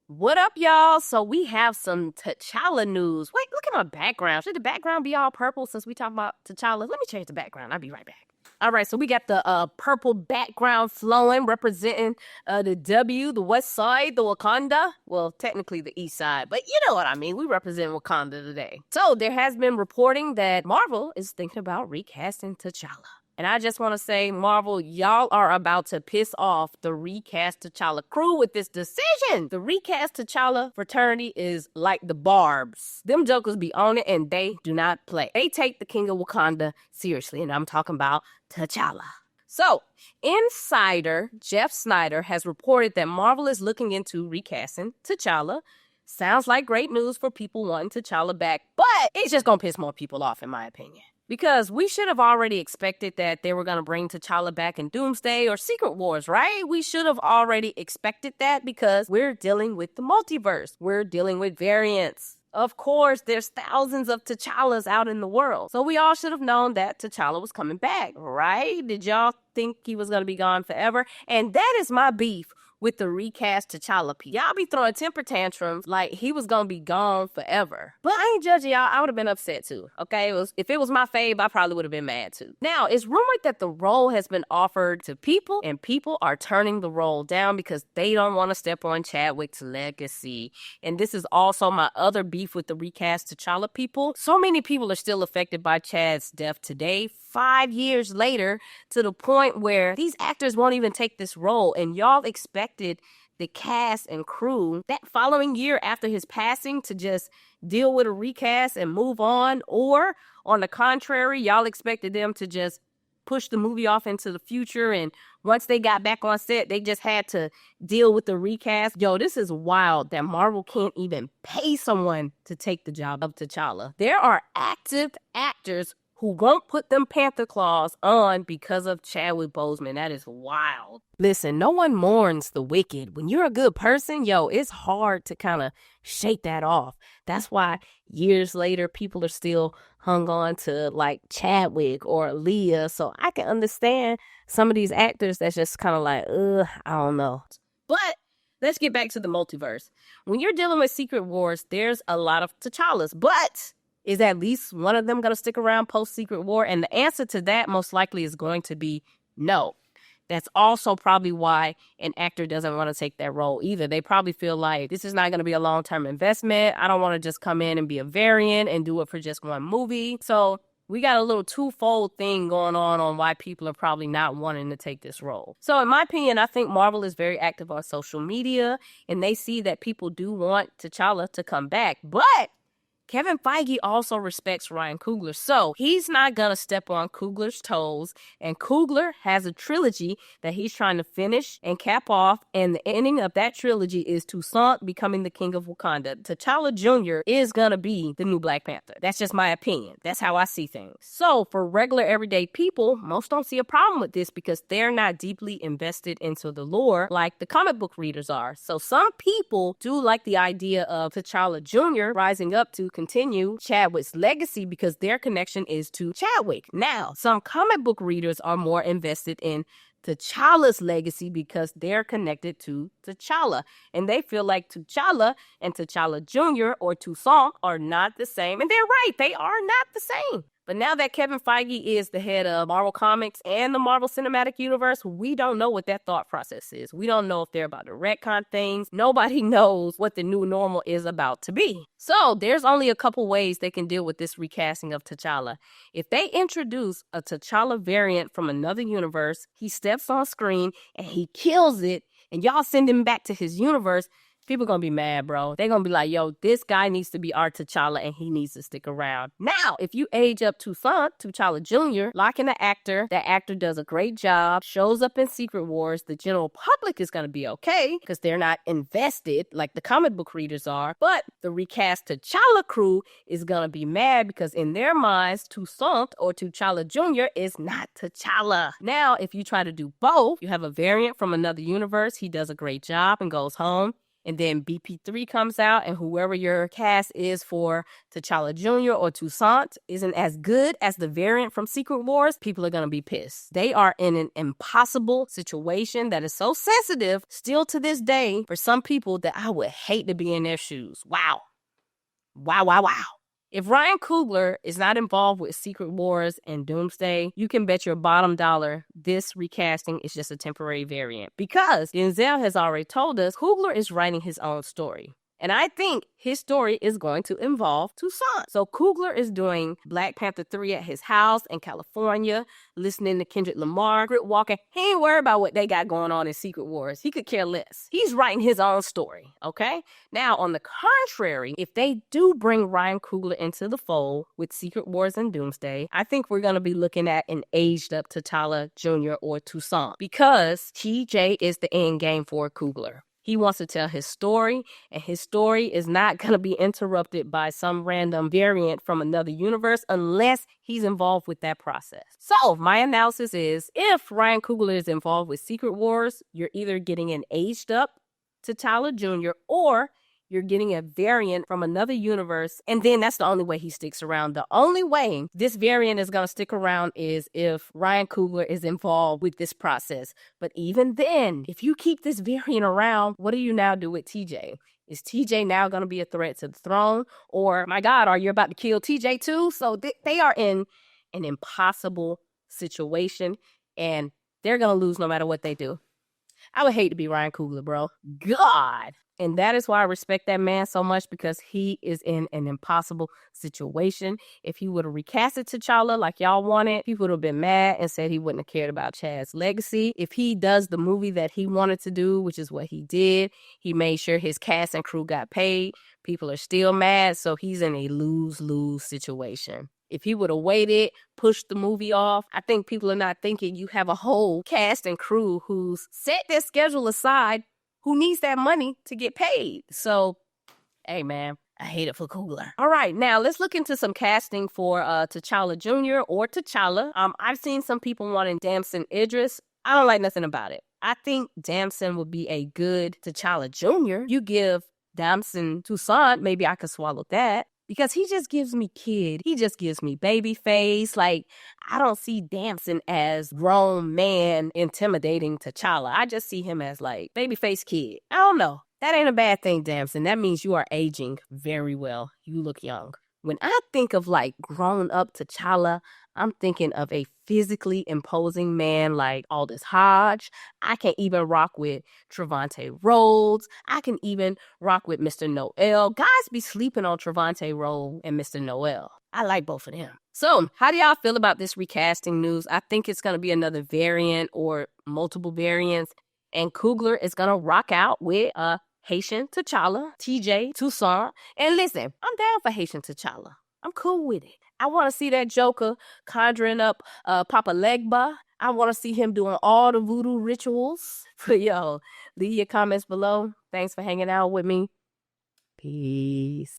What up, y'all? So we have some T'Challa news. Wait, look at my background. Should the background be all purple since we talking about T'Challa? Let me change the background. I'll be right back. All right, so we got the purple background flowing, representing the W, the West Side, the Wakanda. Well, technically the East Side, but you know what I mean. We represent Wakanda today. So there has been reporting that Marvel is thinking about recasting T'Challa. And I just want to say, Marvel, y'all are about to piss off the Recast T'Challa crew with this decision. The Recast T'Challa fraternity is like the Barbs. Them jokers be on it and they do not play. They take the King of Wakanda seriously, and I'm talking about T'Challa. So, insider Jeff Snyder has reported that Marvel is looking into recasting T'Challa. Sounds like great news for people wanting T'Challa back, but it's just gonna piss more people off, in my opinion. Because we should have already expected that they were going to bring T'Challa back in Doomsday or Secret Wars, right? We should have already expected that because we're dealing with the multiverse. We're dealing with variants. Of course, there's thousands of T'Challas out in the world. So we all should have known that T'Challa was coming back, right? Did y'all think he was going to be gone forever? And that is my beef with the recast T'Challa. Y'all be throwing temper tantrums like he was gonna be gone forever. But I ain't judging y'all. I would have been upset too, okay? If it was my fave, I probably would have been mad too. Now, it's rumored that the role has been offered to people, and people are turning the role down because they don't want to step on Chadwick's legacy. And this is also my other beef with the recast T'Challa people. So many people are still affected by Chad's death today, 5 years later, to the point where these actors won't even take this role, and y'all expected the cast and crew that following year after his passing to just deal with a recast and move on, or on the contrary, y'all expected them to just push the movie off into the future, and once they got back on set, they just had to deal with the recast. Yo, this is wild that Marvel can't even pay someone to take the job of T'Challa. There are active actors who won't put them Panther claws on because of Chadwick Boseman. That is wild. Listen, no one mourns the wicked. When you're a good person, yo, it's hard to kind of shake that off. That's why years later, people are still hung on to like Chadwick or Leah. So I can understand some of these actors that's just kind of like, I don't know. But let's get back to the multiverse. When you're dealing with Secret Wars, there's a lot of T'Challas, but is at least one of them going to stick around post-Secret War? And the answer to that most likely is going to be no. That's also probably why an actor doesn't want to take that role either. They probably feel like this is not going to be a long-term investment. I don't want to just come in and be a variant and do it for just one movie. So we got a little twofold thing going on why people are probably not wanting to take this role. So in my opinion, I think Marvel is very active on social media, and they see that people do want T'Challa to come back. But Kevin Feige also respects Ryan Coogler, so he's not going to step on Coogler's toes, and Coogler has a trilogy that he's trying to finish and cap off, and the ending of that trilogy is Toussaint becoming the King of Wakanda. Tchalla Jr. is going to be the new Black Panther. That's just my opinion. That's how I see things. So for regular everyday people, most don't see a problem with this because they're not deeply invested into the lore like the comic book readers are. So some people do like the idea of Tchalla Jr. rising up to continue Chadwick's legacy because their connection is to Chadwick. Now, some comic book readers are more invested in T'Challa's legacy because they're connected to T'Challa. And they feel like T'Challa and T'Challa Jr. or Toussaint are not the same. And they're right, they are not the same. But now that Kevin Feige is the head of Marvel Comics and the Marvel Cinematic Universe, we don't know what that thought process is. We don't know if they're about to retcon things. Nobody knows what the new normal is about to be. So there's only a couple ways they can deal with this recasting of T'Challa. If they introduce a T'Challa variant from another universe, he steps on screen and he kills it, and y'all send him back to his universe, people gonna be mad, bro. They're gonna be like, yo, this guy needs to be our T'Challa and he needs to stick around. Now, if you age up Toussaint, T'Challa Jr., lock in the actor, that actor does a great job, shows up in Secret Wars, the general public is gonna be okay because they're not invested like the comic book readers are. But the recast T'Challa crew is gonna be mad because in their minds, Toussaint or T'Challa Jr. is not T'Challa. Now, if you try to do both, you have a variant from another universe, he does a great job and goes home. and then BP3 comes out, and whoever your cast is for Tchalla Jr. or Toussaint isn't as good as the variant from Secret Wars, people are going to be pissed. They are in an impossible situation that is so sensitive still to this day for some people that I would hate to be in their shoes. Wow. Wow, wow, wow. If Ryan Coogler is not involved with Secret Wars and Doomsday, you can bet your bottom dollar this recasting is just a temporary variant. Because Denzel has already told us Coogler is writing his own story. And I think his story is going to involve Toussaint. So Coogler is doing Black Panther 3 at his house in California, listening to Kendrick Lamar, Grit Walker. He ain't worried about what they got going on in Secret Wars. He could care less. He's writing his own story, okay? Now, on the contrary, if they do bring Ryan Coogler into the fold with Secret Wars and Doomsday, I think we're going to be looking at an aged-up Tchalla Jr. or Toussaint because TJ is the end game for Coogler. He wants to tell his story, and his story is not going to be interrupted by some random variant from another universe unless he's involved with that process. So my analysis is if Ryan Coogler is involved with Secret Wars, you're either getting an aged up Tchalla Jr. or you're getting a variant from another universe, and then that's the only way he sticks around. The only way this variant is going to stick around is if Ryan Coogler is involved with this process. But even then, if you keep this variant around, what do you now do with TJ? Is TJ now going to be a threat to the throne? Or, my God, are you about to kill TJ too? So they are in an impossible situation, and they're going to lose no matter what they do. I would hate to be Ryan Coogler, bro. God. And that is why I respect that man so much, because he is in an impossible situation. If he would have recasted T'Challa like y'all wanted, people would have been mad and said he wouldn't have cared about Chad's legacy. If he does the movie that he wanted to do, which is what he did, he made sure his cast and crew got paid. People are still mad, so he's in a lose-lose situation. If he would have waited, pushed the movie off, I think people are not thinking you have a whole cast and crew who's set their schedule aside, who needs that money to get paid. So, hey, man, I hate it for Coogler. All right, now let's look into some casting for Tchalla Jr. or T'Challa. I've seen some people wanting Damson Idris. I don't like nothing about it. I think Damson would be a good T'Challa Jr. You give Damson Toussaint, maybe I could swallow that. Because he just gives me kid. He just gives me baby face. Like, I don't see Damson as grown man intimidating T'Challa. I just see him as, like, baby face kid. I don't know. That ain't a bad thing, Damson. That means you are aging very well. You look young. When I think of, like, grown up T'Challa, I'm thinking of a physically imposing man like Aldis Hodge. I can even rock with Trevante Rhodes. I can even rock with Mr. Noel. Guys be sleeping on Trevante Rhodes and Mr. Noel. I like both of them. So, how do y'all feel about this recasting news? I think it's going to be another variant or multiple variants. And Coogler is going to rock out with Haitian T'Challa, TJ, Toussaint. And listen, I'm down for Haitian T'Challa. I'm cool with it. I want to see that Joker conjuring up Papa Legba. I want to see him doing all the voodoo rituals. But yo, leave your comments below. Thanks for hanging out with me. Peace.